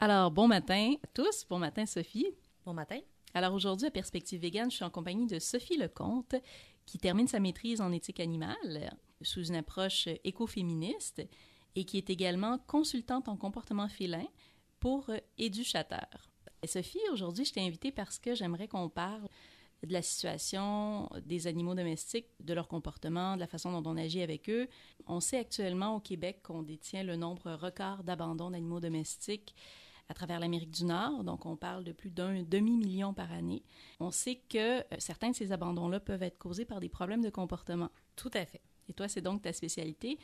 Alors, bon matin à tous. Bon matin, Sophie. Bon matin. Alors aujourd'hui, à Perspective Végane, je suis en compagnie de Sophie Lecomte, qui termine sa maîtrise en éthique animale sous une approche écoféministe et qui est également consultante en comportement félin pour Éduchateur. Et Sophie, aujourd'hui, je t'ai invitée parce que j'aimerais qu'on parle de la situation des animaux domestiques, de leur comportement, de la façon dont on agit avec eux. On sait actuellement au Québec qu'on détient le nombre record d'abandon d'animaux domestiques à travers l'Amérique du Nord, donc on parle de plus d'un demi-million par année. On sait que certains de ces abandons-là peuvent être causés par des problèmes de comportement. Tout à fait. Et toi, c'est donc ta spécialité.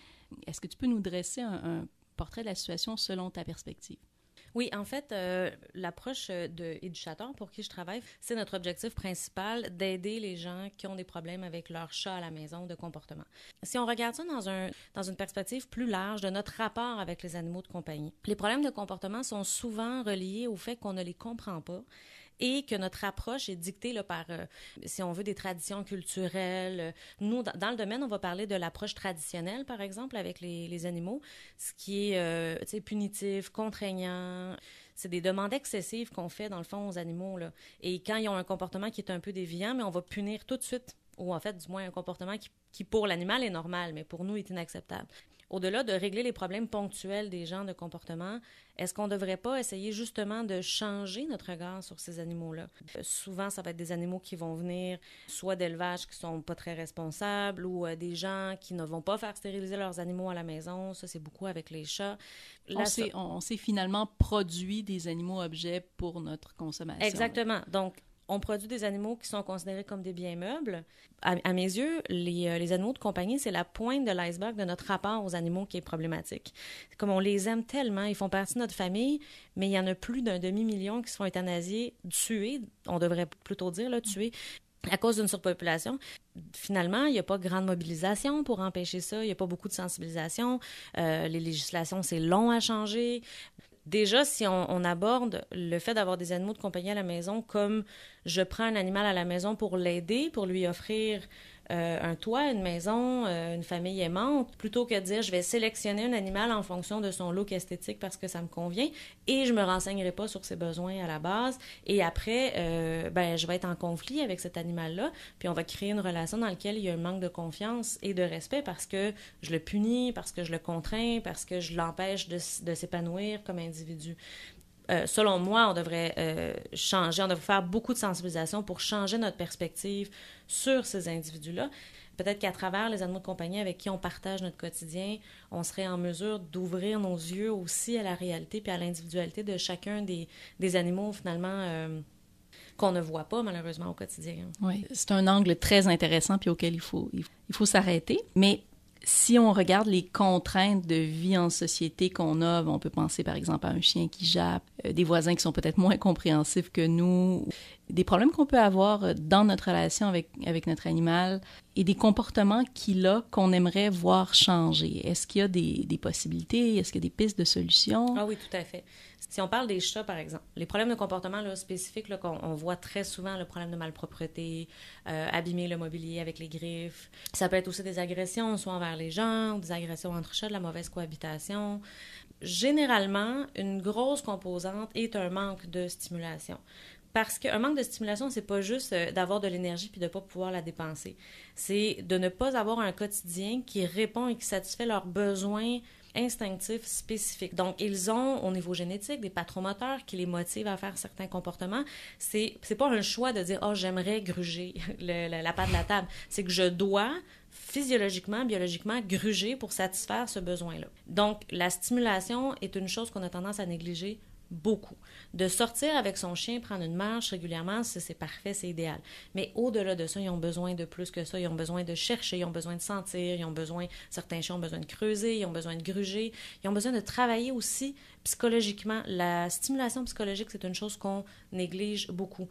Est-ce que tu peux nous dresser un portrait de la situation selon ta perspective? Oui, en fait, l'approche de Éduchateur pour qui je travaille, c'est notre objectif principal d'aider les gens qui ont des problèmes avec leur chat à la maison de comportement. Si on regarde ça dans une perspective plus large de notre rapport avec les animaux de compagnie, les problèmes de comportement sont souvent reliés au fait qu'on ne les comprend pas et que notre approche est dictée là, par, si on veut, des traditions culturelles. Nous, dans le domaine, on va parler de l'approche traditionnelle, par exemple, avec les animaux, ce qui est punitif, contraignant. C'est des demandes excessives qu'on fait, dans le fond, aux animaux, là. Et quand ils ont un comportement qui est un peu déviant, mais on va punir tout de suite, ou en fait, du moins, un comportement qui pour l'animal est normal, mais pour nous, est inacceptable. Au-delà de régler les problèmes ponctuels des gens de comportement, est-ce qu'on ne devrait pas essayer justement de changer notre regard sur ces animaux-là? Souvent, ça va être des animaux qui vont venir soit d'élevage qui ne sont pas très responsables ou des gens qui ne vont pas faire stériliser leurs animaux à la maison. Ça, c'est beaucoup avec les chats. Là, on s'est finalement produit des animaux-objets pour notre consommation. Exactement. Donc, on produit des animaux qui sont considérés comme des biens meubles. À mes yeux, les animaux de compagnie, c'est la pointe de l'iceberg de notre rapport aux animaux qui est problématique. Comme on les aime tellement, ils font partie de notre famille, mais il y en a plus d'un demi-million qui se font euthanasier, tués, on devrait plutôt dire, là, tués, à cause d'une surpopulation. Finalement, il n'y a pas grande mobilisation pour empêcher ça, il n'y a pas beaucoup de sensibilisation. Les législations, c'est long à changer. Déjà, si on aborde le fait d'avoir des animaux de compagnie à la maison comme je prends un animal à la maison pour l'aider, pour lui offrir un toit, une maison, une famille aimante, plutôt que de dire je vais sélectionner un animal en fonction de son look esthétique parce que ça me convient et je me renseignerai pas sur ses besoins à la base et après, je vais être en conflit avec cet animal-là puis on va créer une relation dans laquelle il y a un manque de confiance et de respect parce que je le punis, parce que je le contrains, parce que je l'empêche de s'épanouir comme individu. Selon moi, on devrait changer, on devrait faire beaucoup de sensibilisation pour changer notre perspective sur ces individus-là. Peut-être qu'à travers les animaux de compagnie avec qui on partage notre quotidien, on serait en mesure d'ouvrir nos yeux aussi à la réalité puis à l'individualité de chacun des animaux, finalement, qu'on ne voit pas, malheureusement, au quotidien. Oui, c'est un angle très intéressant puis auquel il faut s'arrêter. Mais si on regarde les contraintes de vie en société qu'on a, on peut penser par exemple à un chien qui jappe, des voisins qui sont peut-être moins compréhensifs que nous, des problèmes qu'on peut avoir dans notre relation avec notre animal et des comportements qu'il a qu'on aimerait voir changer. Est-ce qu'il y a des possibilités? Est-ce qu'il y a des pistes de solutions? Ah oui, tout à fait. Si on parle des chats, par exemple, les problèmes de comportement là, spécifiques là, qu'on voit très souvent, le problème de malpropreté, abîmer le mobilier avec les griffes. Ça peut être aussi des agressions, soit envers les gens, ou des agressions entre chats, de la mauvaise cohabitation. Généralement, une grosse composante est un manque de stimulation. Parce qu'un manque de stimulation, c'est pas juste d'avoir de l'énergie puis de pas pouvoir la dépenser. C'est de ne pas avoir un quotidien qui répond et qui satisfait leurs besoins instinctifs spécifiques. Donc, ils ont, au niveau génétique, des patromoteurs qui les motivent à faire certains comportements. C'est pas un choix de dire « Oh, j'aimerais gruger la patte de la table ». C'est que je dois physiologiquement, biologiquement, gruger pour satisfaire ce besoin-là. Donc, la stimulation est une chose qu'on a tendance à négliger beaucoup. De sortir avec son chien, prendre une marche régulièrement, c'est parfait, c'est idéal. Mais au-delà de ça, ils ont besoin de plus que ça. Ils ont besoin de chercher, ils ont besoin de sentir, certains chiens ont besoin de creuser, ils ont besoin de gruger, ils ont besoin de travailler aussi psychologiquement. La stimulation psychologique, c'est une chose qu'on néglige beaucoup.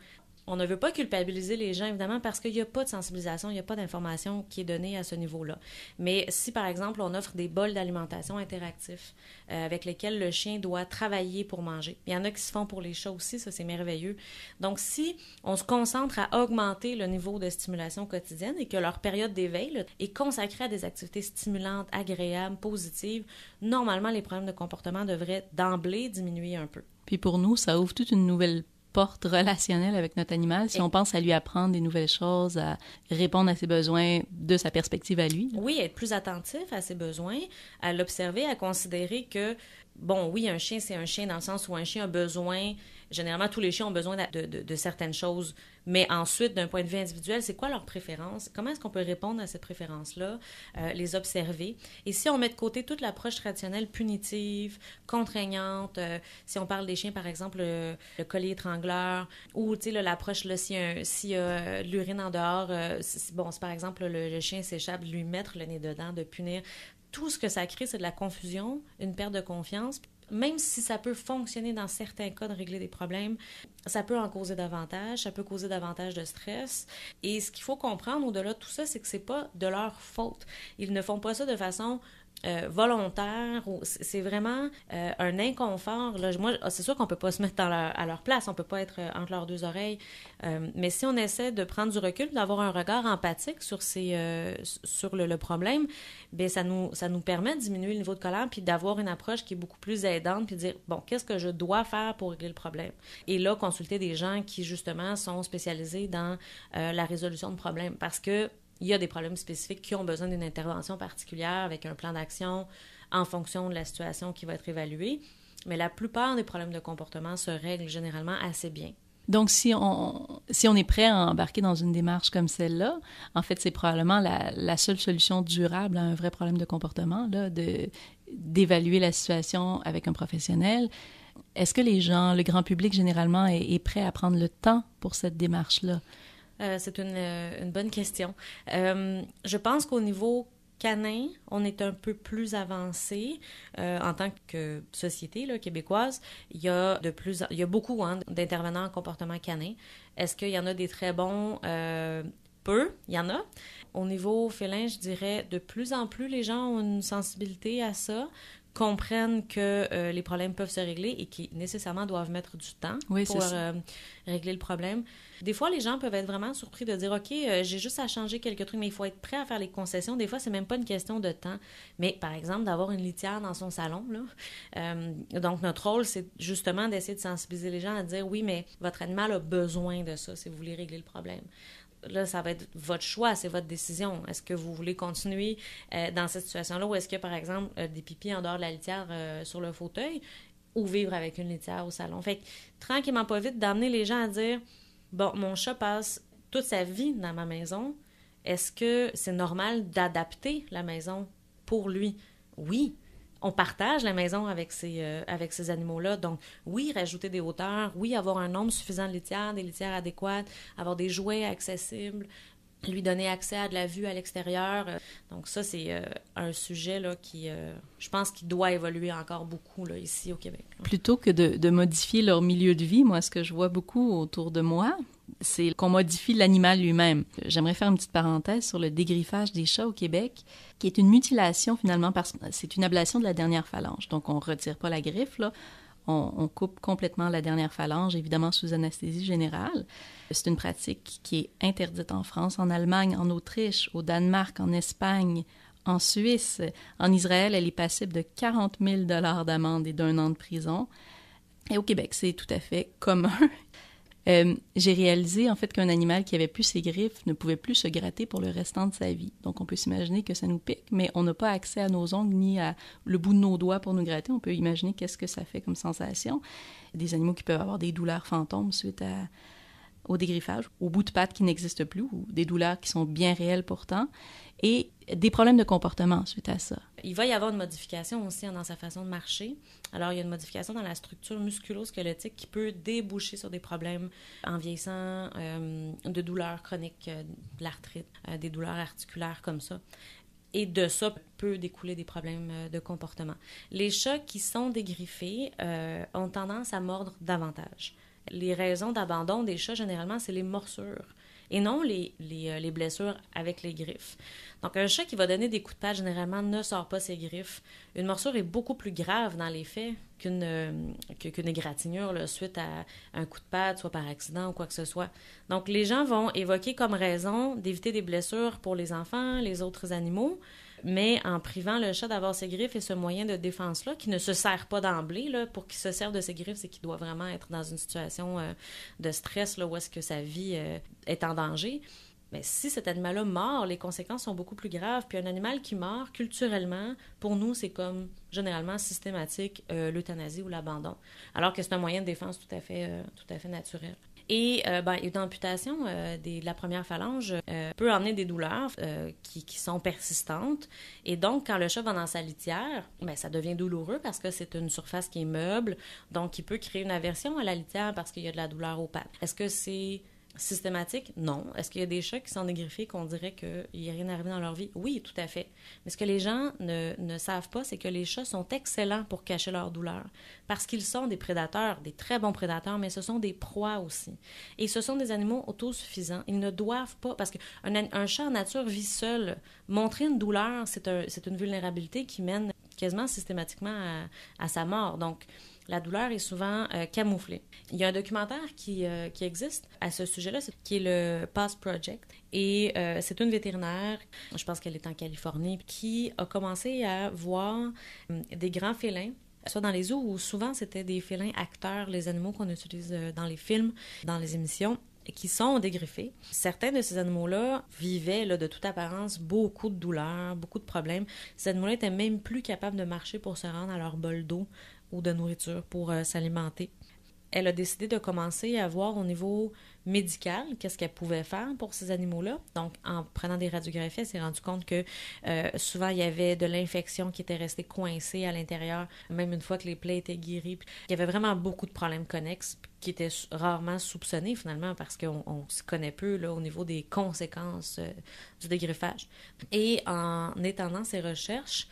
On ne veut pas culpabiliser les gens, évidemment, parce qu'il n'y a pas de sensibilisation, il n'y a pas d'information qui est donnée à ce niveau-là. Mais si, par exemple, on offre des bols d'alimentation interactifs avec lesquels le chien doit travailler pour manger, il y en a qui se font pour les chats aussi, ça c'est merveilleux. Donc, si on se concentre à augmenter le niveau de stimulation quotidienne et que leur période d'éveil là, est consacrée à des activités stimulantes, agréables, positives, normalement, les problèmes de comportement devraient d'emblée diminuer un peu. Puis pour nous, ça ouvre toute une nouvelle porte relationnelle avec notre animal si on pense à lui apprendre des nouvelles choses, à répondre à ses besoins de sa perspective à lui. Oui, être plus attentif à ses besoins, à l'observer, à considérer que, bon, oui, un chien, c'est un chien dans le sens où un chien a besoin, généralement, tous les chiens ont besoin de certaines choses, mais ensuite, d'un point de vue individuel, c'est quoi leur préférence? Comment est-ce qu'on peut répondre à cette préférence-là? Les observer. Et si on met de côté toute l'approche traditionnelle punitive, contraignante, si on parle des chiens, par exemple, le collier étrangleur, ou, tu sais, l'approche, là, s'il y a de l'urine en dehors, bon, si par exemple, le chien s'échappe, de lui mettre le nez dedans, de punir, tout ce que ça crée, c'est de la confusion, une perte de confiance. Même si ça peut fonctionner dans certains cas de régler des problèmes, ça peut en causer davantage, ça peut causer davantage de stress. Et ce qu'il faut comprendre au-delà de tout ça, c'est que c'est pas de leur faute. Ils ne font pas ça de façon volontaire, ou c'est vraiment un inconfort. Là, moi, c'est sûr qu'on peut pas se mettre à leur place, on peut pas être entre leurs deux oreilles, mais si on essaie de prendre du recul, d'avoir un regard empathique sur le problème, bien, ça nous permet de diminuer le niveau de colère, puis d'avoir une approche qui est beaucoup plus aidante, puis de dire, bon, qu'est-ce que je dois faire pour régler le problème? Et là, consulter des gens qui, justement, sont spécialisés dans la résolution de problèmes, parce que il y a des problèmes spécifiques qui ont besoin d'une intervention particulière avec un plan d'action en fonction de la situation qui va être évaluée. Mais la plupart des problèmes de comportement se règlent généralement assez bien. Donc, si on est prêt à embarquer dans une démarche comme celle-là, en fait, c'est probablement la seule solution durable à un vrai problème de comportement, là, d'évaluer la situation avec un professionnel. Est-ce que les gens, le grand public généralement, est prêt à prendre le temps pour cette démarche-là? C'est une bonne question. Je pense qu'au niveau canin, on est un peu plus avancé en tant que société là, québécoise. Il y a beaucoup d'intervenants en comportement canin. Est-ce qu'il y en a des très bons? Peu, il y en a. Au niveau félin, je dirais de plus en plus les gens ont une sensibilité à ça, comprennent que les problèmes peuvent se régler et qui nécessairement doivent mettre du temps pour régler le problème. Des fois, les gens peuvent être vraiment surpris de dire « OK, j'ai juste à changer quelques trucs, mais il faut être prêt à faire les concessions. » Des fois, c'est même pas une question de temps. Mais par exemple, d'avoir une litière dans son salon, là. Donc, notre rôle, c'est justement d'essayer de sensibiliser les gens à dire « Oui, mais votre animal a besoin de ça si vous voulez régler le problème. » Là, ça va être votre choix, c'est votre décision. Est-ce que vous voulez continuer dans cette situation-là ou est-ce qu'il y a, par exemple, des pipis en dehors de la litière sur le fauteuil ou vivre avec une litière au salon? Fait que, tranquillement, pas vite, d'amener les gens à dire « Bon, mon chat passe toute sa vie dans ma maison. Est-ce que c'est normal d'adapter la maison pour lui? » Oui. On partage la maison avec ces animaux-là. Donc, oui, rajouter des hauteurs, oui, avoir un nombre suffisant de litières, des litières adéquates, avoir des jouets accessibles, lui donner accès à de la vue à l'extérieur. Donc ça, c'est un sujet là, qui, je pense, qui doit évoluer encore beaucoup là, ici au Québec. Plutôt que de modifier leur milieu de vie, moi, ce que je vois beaucoup autour de moi, c'est qu'on modifie l'animal lui-même. J'aimerais faire une petite parenthèse sur le dégriffage des chats au Québec, qui est une mutilation finalement, parce que c'est une ablation de la dernière phalange. Donc, on ne retire pas la griffe, là. On coupe complètement la dernière phalange, évidemment sous anesthésie générale. C'est une pratique qui est interdite en France, en Allemagne, en Autriche, au Danemark, en Espagne, en Suisse. En Israël, elle est passible de 40 000 $ d'amende et d'1 an de prison. Et au Québec, c'est tout à fait commun. J'ai réalisé en fait qu'un animal qui avait plus ses griffes ne pouvait plus se gratter pour le restant de sa vie. Donc on peut s'imaginer que ça nous pique, mais on n'a pas accès à nos ongles ni à le bout de nos doigts pour nous gratter. On peut imaginer qu'est-ce que ça fait comme sensation. Des animaux qui peuvent avoir des douleurs fantômes suite au dégriffage, au bout de pattes qui n'existent plus, ou des douleurs qui sont bien réelles pourtant, et des problèmes de comportement suite à ça. Il va y avoir une modification aussi dans sa façon de marcher. Alors, il y a une modification dans la structure musculo-squelettique qui peut déboucher sur des problèmes en vieillissant, de douleurs chroniques, de l'arthrite, des douleurs articulaires comme ça. Et de ça peut découler des problèmes de comportement. Les chats qui sont dégriffés ont tendance à mordre davantage. les raisons d'abandon des chats, généralement, c'est les morsures et non les blessures avec les griffes. Donc, un chat qui va donner des coups de patte, généralement, ne sort pas ses griffes. Une morsure est beaucoup plus grave dans les faits qu'une égratignure là, suite à un coup de patte, soit par accident ou quoi que ce soit. Donc, les gens vont évoquer comme raison d'éviter des blessures pour les enfants, les autres animaux, mais en privant le chat d'avoir ses griffes et ce moyen de défense-là, qui ne se sert pas d'emblée, là, pour qu'il se serve de ses griffes, c'est qu'il doit vraiment être dans une situation de stress là, où est-ce que sa vie est en danger. Mais si cet animal-là meurt, les conséquences sont beaucoup plus graves. Puis un animal qui meurt, culturellement, pour nous, c'est comme, généralement, systématique, l'euthanasie ou l'abandon. Alors que c'est un moyen de défense tout à fait naturel. Et une amputation de la première phalange peut emmener des douleurs qui sont persistantes. Et donc, quand le chat va dans sa litière, ça devient douloureux parce que c'est une surface qui est meuble. Donc, il peut créer une aversion à la litière parce qu'il y a de la douleur aux pattes. Est-ce que c'est systématique? Non. Est-ce qu'il y a des chats qui sont dégriffés qu'on dirait qu'il n'y a rien arrivé dans leur vie? Oui, tout à fait. Mais ce que les gens ne savent pas, c'est que les chats sont excellents pour cacher leur douleur. Parce qu'ils sont des prédateurs, des très bons prédateurs, mais ce sont des proies aussi. Et ce sont des animaux autosuffisants. Ils ne doivent pas... Parce qu'un chat en nature vit seul. Montrer une douleur, c'est une vulnérabilité qui mène quasiment systématiquement à sa mort. Donc, la douleur est souvent camouflée. Il y a un documentaire qui existe à ce sujet-là, qui est le Paws Project. Et c'est une vétérinaire, je pense qu'elle est en Californie, qui a commencé à voir des grands félins, soit dans les zoos où souvent c'était des félins acteurs, les animaux qu'on utilise dans les films, dans les émissions, qui sont dégriffés. Certains de ces animaux-là vivaient, là, de toute apparence, beaucoup de douleurs, beaucoup de problèmes. Ces animaux-là étaient même plus capables de marcher pour se rendre à leur bol d'eau ou de nourriture pour s'alimenter. Elle a décidé de commencer à voir au niveau médical qu'est-ce qu'elle pouvait faire pour ces animaux-là. Donc, en prenant des radiographies, elle s'est rendue compte que souvent, il y avait de l'infection qui était restée coincée à l'intérieur, même une fois que les plaies étaient guéries. Puis, il y avait vraiment beaucoup de problèmes connexes qui étaient rarement soupçonnés, finalement, parce qu'on se connaît peu là, au niveau des conséquences du dégriffage. Et en étendant ses recherches,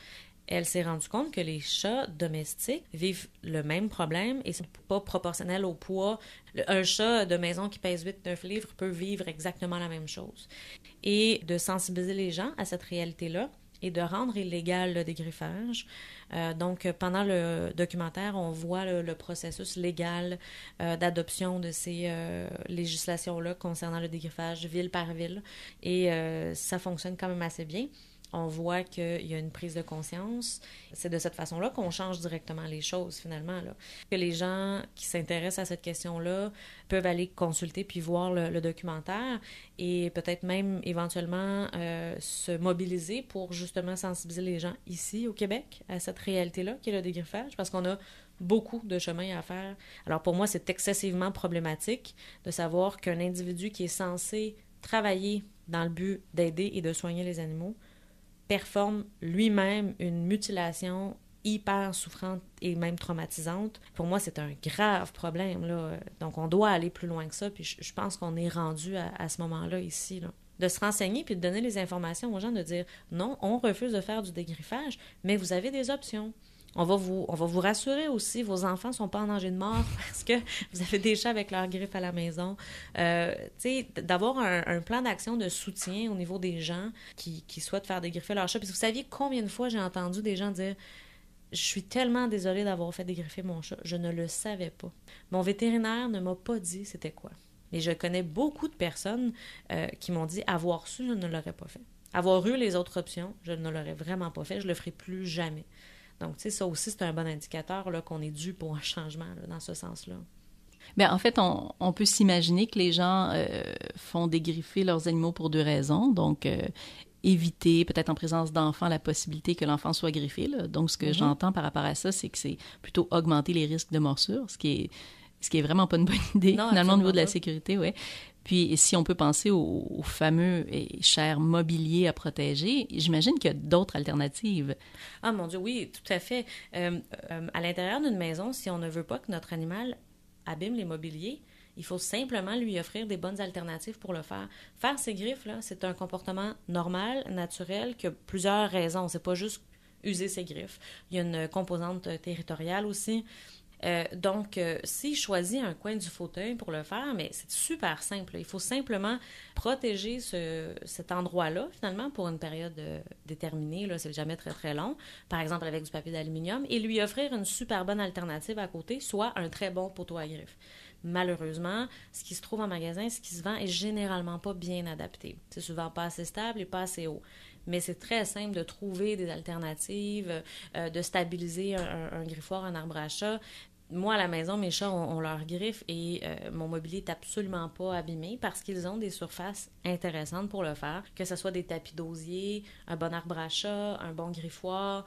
elle s'est rendue compte que les chats domestiques vivent le même problème et c'est pas proportionnel au poids. Un chat de maison qui pèse 8-9 livres peut vivre exactement la même chose. Et de sensibiliser les gens à cette réalité-là et de rendre illégal le dégriffage. Donc, pendant le documentaire, on voit le processus légal d'adoption de ces législations-là concernant le dégriffage ville par ville. Et ça fonctionne quand même assez bien. On voit qu'il y a une prise de conscience. C'est de cette façon-là qu'on change directement les choses, finalement. Là. Que les gens qui s'intéressent à cette question-là peuvent aller consulter puis voir le documentaire et peut-être même éventuellement se mobiliser pour justement sensibiliser les gens ici, au Québec, à cette réalité-là qui est le dégriffage, parce qu'on a beaucoup de chemin à faire. Alors pour moi, c'est excessivement problématique de savoir qu'un individu qui est censé travailler dans le but d'aider et de soigner les animaux performe lui-même une mutilation hyper souffrante et même traumatisante. Pour moi, c'est un grave problème, là. Donc, on doit aller plus loin que ça, puis je pense qu'on est rendu à ce moment-là ici, là. De se renseigner puis de donner les informations aux gens, de dire non, on refuse de faire du dégriffage, mais vous avez des options. On va vous rassurer aussi, vos enfants ne sont pas en danger de mort parce que vous avez des chats avec leurs griffes à la maison. Tu sais, d'avoir un plan d'action de soutien au niveau des gens qui souhaitent faire dégriffer leurs chats. Puis vous saviez combien de fois j'ai entendu des gens dire « Je suis tellement désolée d'avoir fait dégriffer mon chat, je ne le savais pas. Mon vétérinaire ne m'a pas dit c'était quoi. » Et je connais beaucoup de personnes qui m'ont dit « Avoir su, je ne l'aurais pas fait. Avoir eu les autres options, je ne l'aurais vraiment pas fait, je le ferai plus jamais. » Donc, tu sais, ça aussi, c'est un bon indicateur là, qu'on est dû pour un changement là, dans ce sens-là. Bien, en fait, on peut s'imaginer que les gens font dégriffer leurs animaux pour deux raisons. Donc, éviter, peut-être en présence d'enfants, la possibilité que l'enfant soit griffé. Là. Donc, ce que j'entends par rapport à ça, c'est que c'est plutôt augmenter les risques de morsure, ce qui est vraiment pas une bonne idée, non, finalement, au niveau de la sécurité, oui. Puis, si on peut penser au fameux et cher mobilier à protéger, j'imagine qu'il y a d'autres alternatives. Ah, mon Dieu, oui, tout à fait. À l'intérieur d'une maison, si on ne veut pas que notre animal abîme les mobiliers, il faut simplement lui offrir des bonnes alternatives pour le faire. Faire ses griffes, là, c'est un comportement normal, naturel, qui a plusieurs raisons. C'est pas juste user ses griffes. Il y a une composante territoriale aussi. Donc, s'il choisit un coin du fauteuil pour le faire, mais c'est super simple. Il faut simplement protéger cet endroit-là, finalement, pour une période déterminée. Là, c'est jamais très, très long. Par exemple, avec du papier d'aluminium, et lui offrir une super bonne alternative à côté, soit un très bon poteau à griffes. Malheureusement, ce qui se trouve en magasin, ce qui se vend, est généralement pas bien adapté. C'est souvent pas assez stable et pas assez haut. Mais c'est très simple de trouver des alternatives, de stabiliser un griffoir, un arbre à chat. Moi, à la maison, mes chats ont leurs griffes et mon mobilier n'est absolument pas abîmé parce qu'ils ont des surfaces intéressantes pour le faire, que ce soit des tapis d'osier, un bon arbre à chat, un bon griffoir.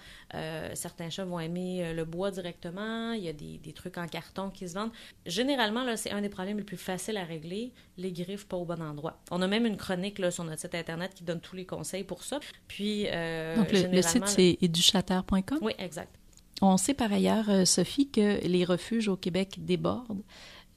Certains chats vont aimer le bois directement. Il y a des trucs en carton qui se vendent. Généralement, là, c'est un des problèmes les plus faciles à régler, les griffes pas au bon endroit. On a même une chronique là, sur notre site Internet qui donne tous les conseils pour ça. Puis, donc, le site, c'est educhatter.com? Oui, exact. On sait par ailleurs, Sophie, que les refuges au Québec débordent.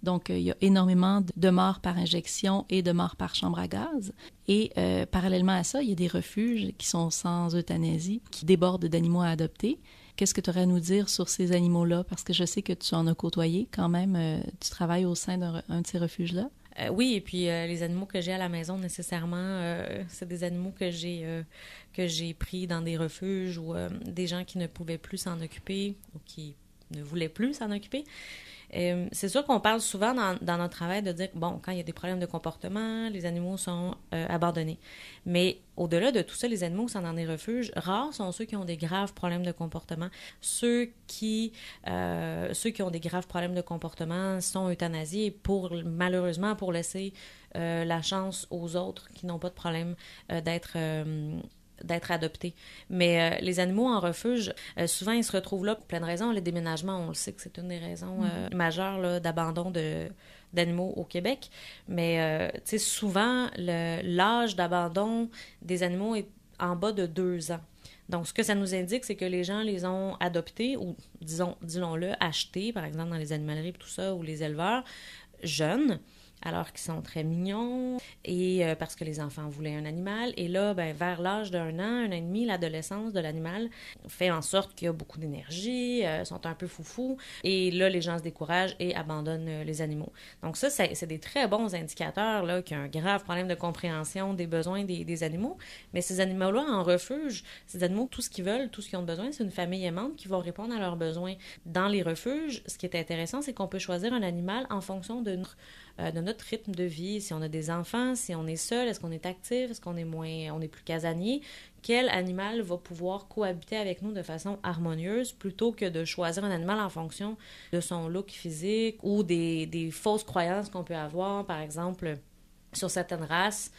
Donc, il y a énormément de morts par injection et de morts par chambre à gaz. Et parallèlement à ça, il y a des refuges qui sont sans euthanasie, qui débordent d'animaux à adopter. Qu'est-ce que tu aurais à nous dire sur ces animaux-là? Parce que je sais que tu en as côtoyé quand même. Tu travailles au sein d'un de ces refuges-là. Oui, et puis les animaux que j'ai à la maison, nécessairement, c'est des animaux que j'ai pris dans des refuges ou des gens qui ne pouvaient plus s'en occuper ou qui ne voulaient plus s'en occuper. C'est sûr qu'on parle souvent dans notre travail de dire, bon, quand il y a des problèmes de comportement, les animaux sont abandonnés. Mais au-delà de tout ça, les animaux qui sont dans des refuges, rares sont ceux qui ont des graves problèmes de comportement. Ceux qui ont des graves problèmes de comportement sont euthanasiés malheureusement pour laisser la chance aux autres qui n'ont pas de problème d'être adoptés. Mais les animaux en refuge, souvent, ils se retrouvent là pour plein de raisons. Les déménagements, on le sait que c'est une des raisons majeures là, d'abandon d'animaux au Québec. Mais, tu sais, souvent, l'âge d'abandon des animaux est en bas de 2 ans. Donc, ce que ça nous indique, c'est que les gens les ont adoptés ou, disons-le, achetés, par exemple, dans les animaleries et tout ça, ou les éleveurs, jeunes, alors qu'ils sont très mignons, et parce que les enfants voulaient un animal. Et là, ben, vers l'âge d'1 an, 1 an et demi, l'adolescence de l'animal fait en sorte qu'il y a beaucoup d'énergie, sont un peu foufous, et là, les gens se découragent et abandonnent les animaux. Donc ça, c'est des très bons indicateurs là, qu'il y a un grave problème de compréhension des besoins des animaux. Mais ces animaux-là, en refuge, ces animaux, tout ce qu'ils veulent, tout ce qu'ils ont besoin, c'est une famille aimante qui va répondre à leurs besoins. Dans les refuges, ce qui est intéressant, c'est qu'on peut choisir un animal en fonction de notre rythme de vie, si on a des enfants, si on est seul, est-ce qu'on est actif, est-ce qu'on est plus casanier, quel animal va pouvoir cohabiter avec nous de façon harmonieuse plutôt que de choisir un animal en fonction de son look physique ou des fausses croyances qu'on peut avoir, par exemple, sur certaines races.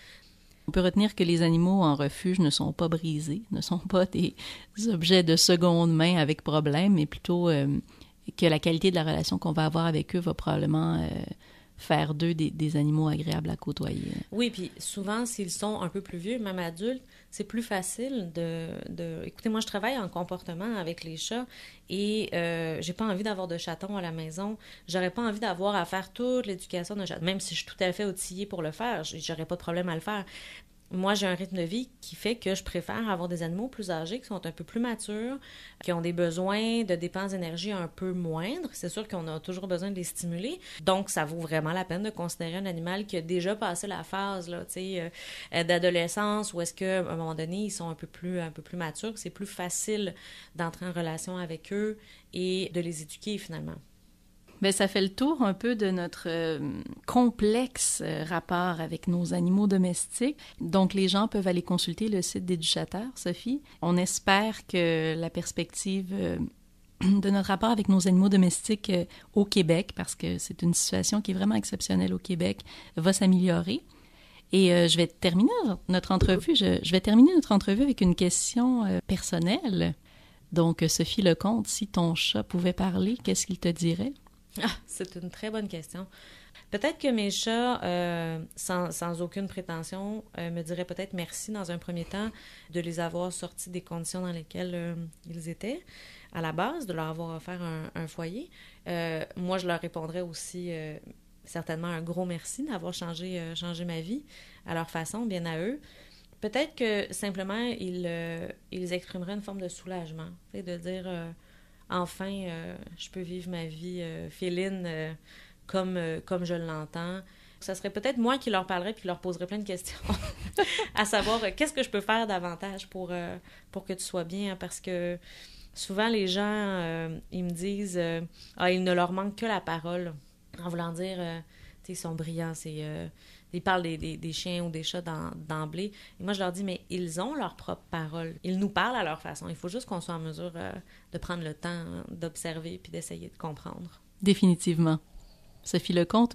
On peut retenir que les animaux en refuge ne sont pas brisés, ne sont pas des objets de seconde main avec problème, mais plutôt que la qualité de la relation qu'on va avoir avec eux va probablement faire d'eux des animaux agréables à côtoyer. Oui, puis souvent, s'ils sont un peu plus vieux, même adultes, c'est plus facile Écoutez, moi, je travaille en comportement avec les chats et j'ai pas envie d'avoir de chatons à la maison. J'aurais pas envie d'avoir à faire toute l'éducation de chatons. Même si je suis tout à fait outillée pour le faire, j'aurais pas de problème à le faire. Moi, j'ai un rythme de vie qui fait que je préfère avoir des animaux plus âgés, qui sont un peu plus matures, qui ont des besoins de dépenses d'énergie un peu moindres. C'est sûr qu'on a toujours besoin de les stimuler. Donc, ça vaut vraiment la peine de considérer un animal qui a déjà passé la phase là, d'adolescence où est-ce qu'à un moment donné, ils sont un peu plus matures. C'est plus facile d'entrer en relation avec eux et de les éduquer finalement. Bien, ça fait le tour un peu de notre complexe rapport avec nos animaux domestiques. Donc, les gens peuvent aller consulter le site d'Educhatter, Sophie. On espère que la perspective de notre rapport avec nos animaux domestiques au Québec, parce que c'est une situation qui est vraiment exceptionnelle au Québec, va s'améliorer. Et je vais terminer notre entrevue. Je vais terminer notre entrevue avec une question personnelle. Donc, Sophie Lecomte, si ton chat pouvait parler, qu'est-ce qu'il te dirait? Ah, c'est une très bonne question. Peut-être que mes chats, sans aucune prétention, me diraient peut-être merci dans un premier temps de les avoir sortis des conditions dans lesquelles ils étaient à la base, de leur avoir offert un foyer. Moi, je leur répondrais aussi certainement un gros merci d'avoir changé ma vie à leur façon, bien à eux. Peut-être que simplement, ils exprimeraient une forme de soulagement, de dire enfin, je peux vivre ma vie féline comme je l'entends. Ça serait peut-être moi qui leur parlerais puis qui leur poserais plein de questions, à savoir qu'est-ce que je peux faire davantage pour que tu sois bien, hein, parce que souvent les gens, ils me disent il ne leur manque que la parole, en voulant dire, tu sais, ils sont brillants, ils parlent des chiens ou des chats d'emblée. Et moi, je leur dis, mais ils ont leur propre parole. Ils nous parlent à leur façon. Il faut juste qu'on soit en mesure de prendre le temps d'observer puis d'essayer de comprendre. Définitivement. Sophie Lecomte,